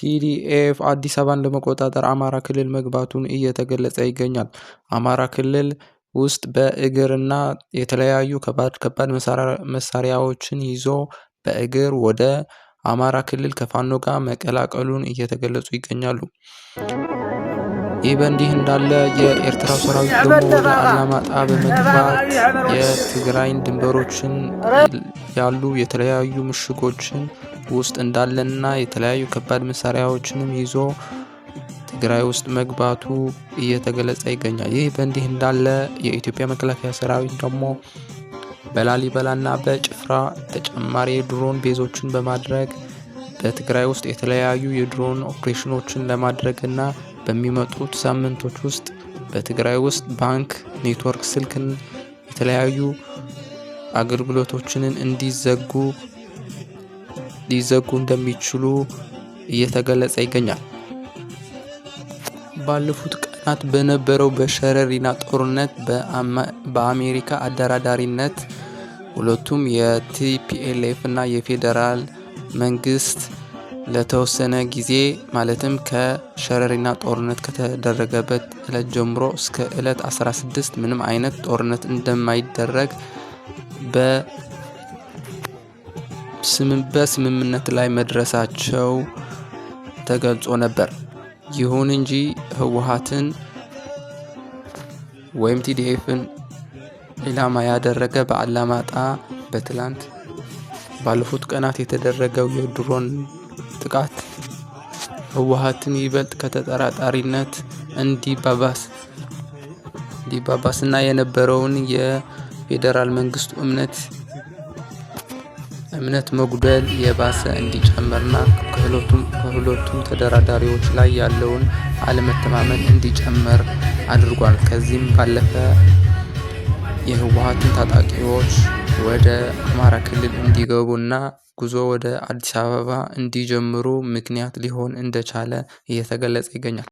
ቲዲኤፍ አዲስ አበባን ለመቆጣጠር አማራ ክልል መግባቱን እየተገለጸ ይገኛል። አማራ ክልል ውስጥ በእግርና የተለያዩ ከባድ መሳሪያዎችን ይዞ በእግር ወደ አማራ ክልል ከፋኖ ጋር መቀላቀሉን እየተገለጹ ይገኛሉ። ይህ በእንዲህ እንዳለ የኤርትራ ሰራዊት ደግሞ ወደ አላማጣ በመግባት የትግራይን ድንበሮችን ያሉ የተለያዩ ምሽጎችን ውስጥ እንዳለና የተለያዩ ከባድ መሳሪያዎችንም ይዞ ትግራይ ውስጥ መግባቱ እየተገለጸ ይገኛል። ይህ በእንዲህ እንዳለ የኢትዮጵያ መከላከያ ሰራዊት ደግሞ በላሊበላና በጭፍራ ተጨማሪ የድሮን ቤዞችን በማድረግ በትግራይ ውስጥ የተለያዩ የድሮን ኦፕሬሽኖችን ለማድረግና በሚመጡት ሳምንቶች ውስጥ በትግራይ ውስጥ ባንክ፣ ኔትወርክ፣ ስልክን የተለያዩ አገልግሎቶችን ሊዘጉ እንደሚችሉ እየተገለጸ ይገኛል። ባለፉት ቀናት በነበረው በሸረሪና ጦርነት በአሜሪካ አደራዳሪነት ሁለቱም የቲፒኤልኤፍ እና የፌዴራል መንግስት ለተወሰነ ጊዜ ማለትም ከሸረሪና ጦርነት ከተደረገበት ዕለት ጀምሮ እስከ ዕለት 16 ምንም አይነት ጦርነት እንደማይደረግ በስምምነት ላይ መድረሳቸው ተገልጾ ነበር። ይሁን እንጂ ህወሓትን ወይም ቲዲኤፍን ኢላማ ያደረገ በአላማጣ ባለፉት ቀናት የተደረገው የድሮን ጥቃት ህወሓትን ይበልጥ ከተጠራጣሪነት እንዲባባስና የነበረውን የፌዴራል መንግስቱ እምነት መጉደል የባሰ እንዲጨምርና ከሁለቱም ተደራዳሪዎች ላይ ያለውን አለመተማመን እንዲጨምር አድርጓል። ከዚህም ባለፈ የህወሓትን ታጣቂዎች ወደ አማራ ክልል እንዲገቡና ጉዞ ወደ አዲስ አበባ እንዲጀምሩ ምክንያት ሊሆን እንደቻለ እየተገለጸ ይገኛል።